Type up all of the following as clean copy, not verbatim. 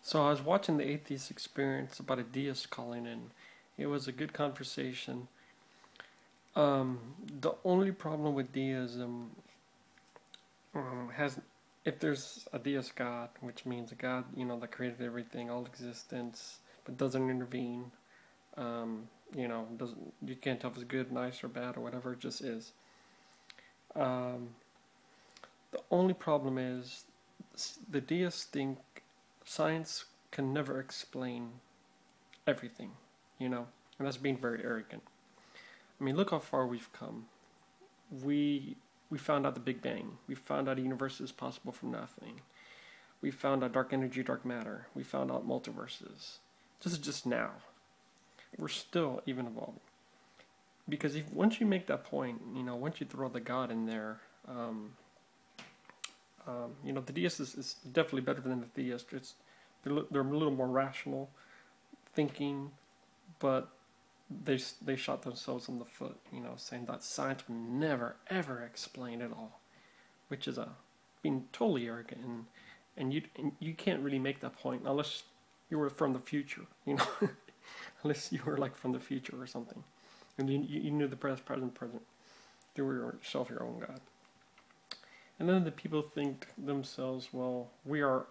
So I was watching the Atheist Experience about a deist calling in. It was a good conversation. The only problem with deism has, if there's a deist God, which means a God, that created everything, all existence, but doesn't intervene. Doesn't you can't tell if it's good, nice, or bad, or whatever. It just is. Um, the only problem is the deists think science can never explain everything, and that's being very arrogant. I mean, look how far we've come. We found out the Big Bang. We found out a universe is possible from nothing. We found out dark energy, dark matter. We found out multiverses. This is just now. We're still even evolving. Because once you make that point, once you throw the God in there, the deist is definitely better than the theist. They're a little more rational thinking, but they shot themselves in the foot, saying that science would never ever explain it all, which is being totally arrogant, and you can't really make that point unless you were from the future, unless you were like from the future or something, and you knew the present. You were yourself your own God. And then the people think themselves, well, we are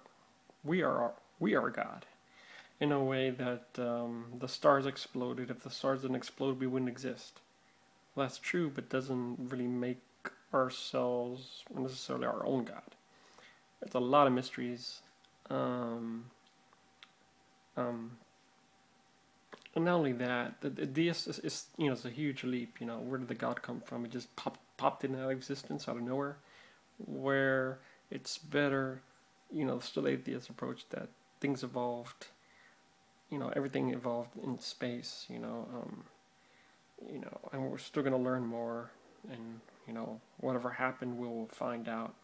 God, in a way that the stars exploded. If the stars didn't explode, we wouldn't exist. Well, that's true, but doesn't really make ourselves necessarily our own God. There's a lot of mysteries. And not only that, the deist is it's a huge leap. Where did the God come from? It just popped into existence out of nowhere. Where it's better, still atheist approach that things evolved. Everything evolved in space. And we're still gonna learn more, and whatever happened, we'll find out.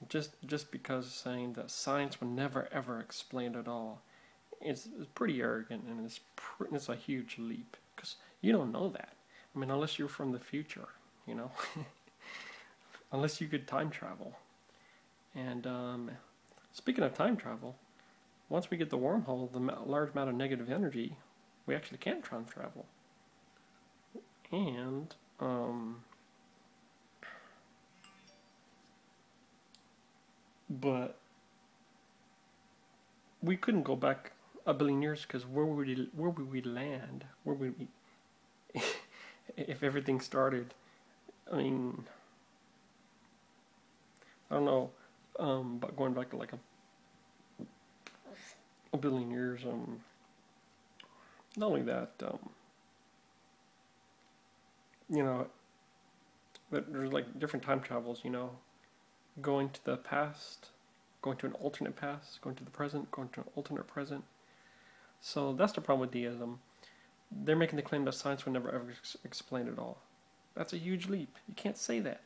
Just because saying that science will never ever explain it all, is pretty arrogant, and it's a huge leap, because you don't know that. I mean, unless you're from the future, unless you could time travel. And speaking of time travel, once we get the wormhole, the large amount of negative energy, we actually can time travel. And but we couldn't go back a billion years, because where would we land? Where would we if everything started? I mean, I don't know, but going back to like a billion years, not only that, that there's like different time travels, going to the past, going to an alternate past, going to the present, going to an alternate present. So that's the problem with deism. They're making the claim that science will never ever explain it all. That's a huge leap. You can't say that.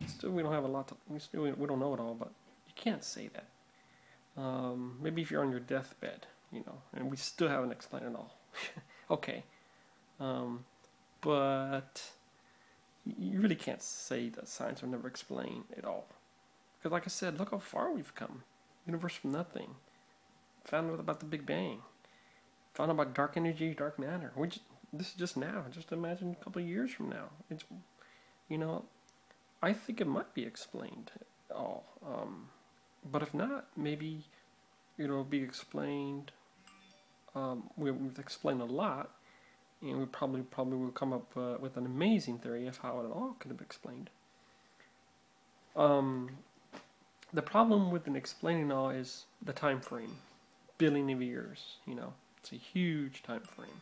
Still, we don't have a lot to. We don't know it all, but you can't say that. Maybe if you're on your deathbed, and we still haven't explained it all. Okay, but you really can't say that science will never explain it all. Because, like I said, look how far we've come. Universe from nothing. Found out about the Big Bang. Found out about dark energy, dark matter. This is just now. Just imagine a couple of years from now. It's, I think it might be explained all. But if not, maybe it'll be explained. We've explained a lot, and we probably will come up with an amazing theory of how it all could have been explained. The problem with an explaining all is the time frame, billion of years. It's a huge time frame.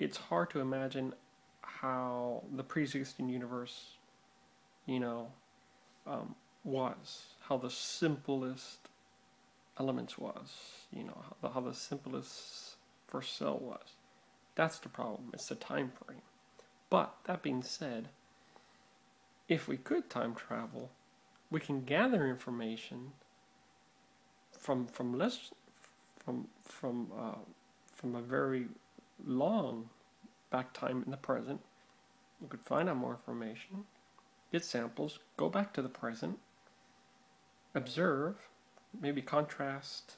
It's hard to imagine how the pre-existing universe, was, how the simplest elements was, how the simplest first cell was. That's the problem. It's the time frame. But that being said, if we could time travel, we can gather information from a very long back time in the present. We could find out more information, get samples, go back to the present, observe, maybe contrast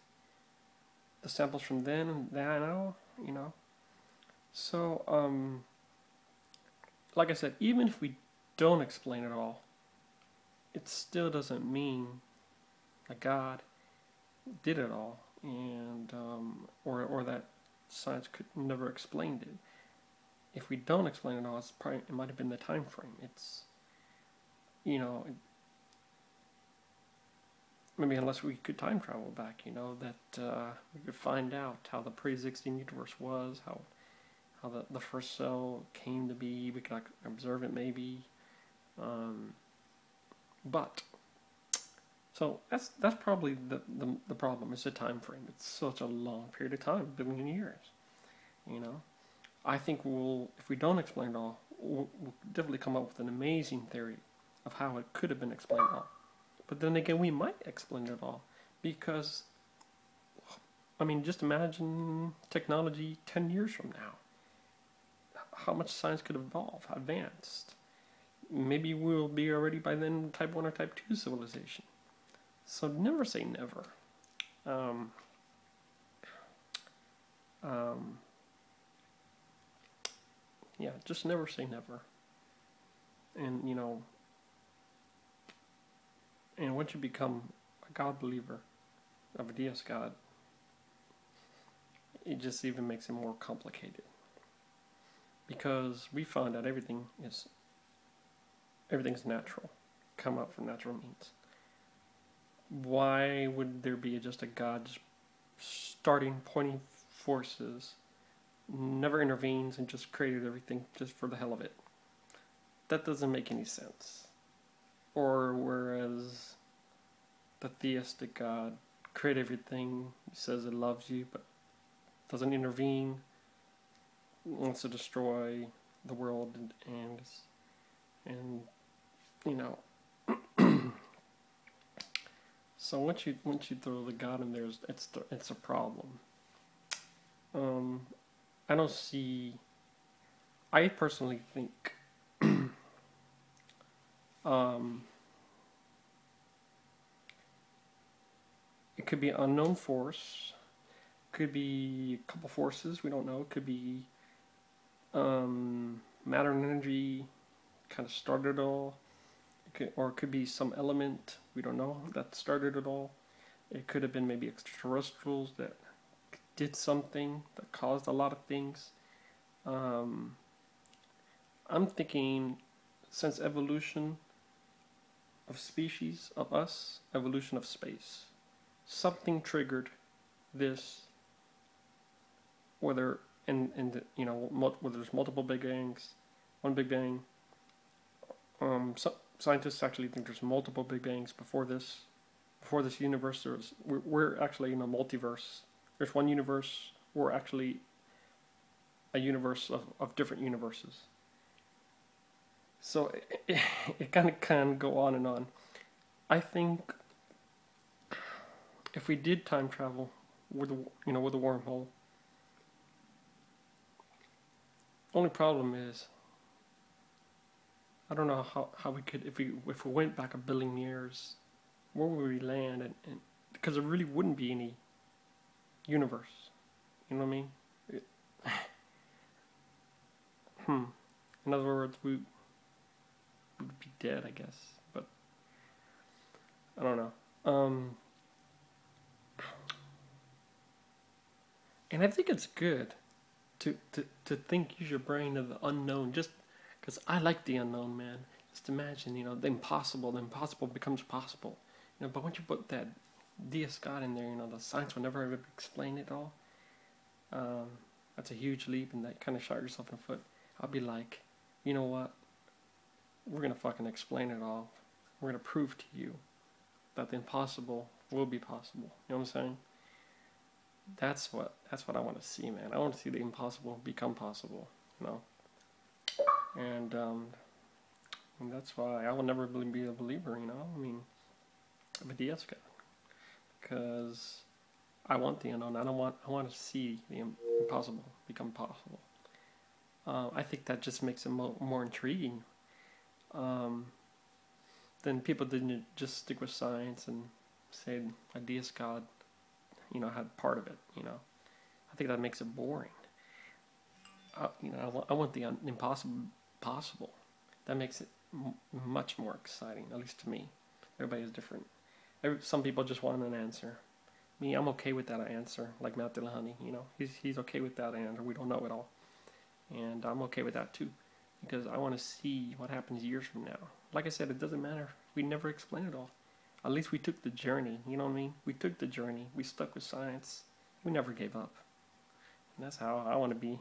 the samples from then and now, So, like I said, even if we don't explain it all, it still doesn't mean that God did it all, and or that science could never explained it. If we don't explain it all, it might have been the time frame. It's, maybe unless we could time travel back, that we could find out how the pre-existing universe was, how the first cell came to be. We could observe it maybe, but so that's probably the problem. Is the time frame. It's such a long period of time, a billion years. I think if we don't explain it all, we'll definitely come up with an amazing theory of how it could have been explained all. But then again, we might explain it all, because, just imagine technology 10 years from now. How much science could evolve, how advanced. Maybe we'll be already by then type 1 or type 2 civilization. So never say never. Yeah, just never say never. And, and once you become a God believer, of a Deist God, it just even makes it more complicated. Because we find that everything's natural, come out from natural means. Why would there be just a God just starting, pointing forces, never intervenes, and just created everything just for the hell of it? That doesn't make any sense. Or whereas the theistic God created everything, says it loves you, but doesn't intervene, wants to destroy the world, and so once you throw the God in there, it's a problem. I personally think it could be an unknown force, could be a couple forces, we don't know, it could be matter and energy kind of started it all, or it could be some element, we don't know, that started it all. It could have been maybe extraterrestrials that did something that caused a lot of things. I'm thinking, since evolution of species, of us, evolution of space, something triggered this, whether whether there's multiple Big Bangs, one Big Bang. Scientists actually think there's multiple Big Bangs before this universe. We're actually in a multiverse. There's one universe. We're actually a universe of different universes. So it kind of can go on and on. I think if we did time travel with a wormhole, only problem is, I don't know how we could, if we went back a billion years, where would we land? And because there really wouldn't be any universe. You know what I mean? In other words, we would be dead, I guess. But I don't know. And I think it's good to use your brain of the unknown, just because I like the unknown, man. Just imagine, the impossible becomes possible. But once you put that Deist God in there, the science will never ever explain it all. That's a huge leap, and that kind of shot yourself in the foot. I'll be like, you know what? We're gonna fucking explain it all. We're gonna prove to you that the impossible will be possible. You know what I'm saying? That's what I want to see, man. I want to see the impossible become possible. And that's why I will never really be a believer. of a Deist God, because I want the unknown. I want to see the impossible become possible. I think that just makes it more intriguing. Then people didn't just stick with science and say a deist God, had part of it. I think that makes it boring. I want the impossible possible. That makes it much more exciting, at least to me. Everybody is different. Some people just want an answer. Me, I'm okay with that answer, like Matt Dillahunty, he's okay with that answer. We don't know it all. And I'm okay with that too, because I want to see what happens years from now. Like I said, it doesn't matter. We never explain it all. At least we took the journey, you know what I mean? We took the journey. We stuck with science. We never gave up. And that's how I want to be,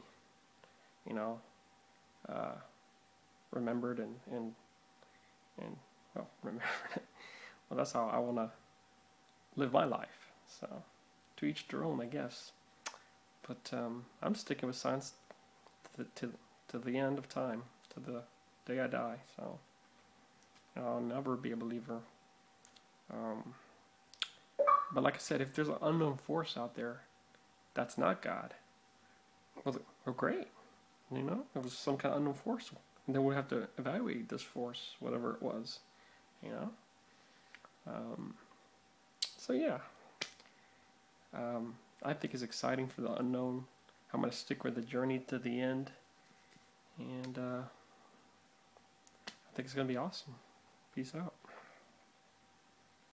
remembered and well, remembered. Well, that's how I want to live my life. So, to each their own, I guess. But I'm sticking with science to the end of time, to the day I die. So, I'll never be a believer. But like I said, if there's an unknown force out there that's not God, well, great. It was some kind of unknown force. And then we'll have to evaluate this force, whatever it was. So yeah. I think it's exciting for the unknown. I'm going to stick with the journey to the end. And I think it's going to be awesome. Peace out.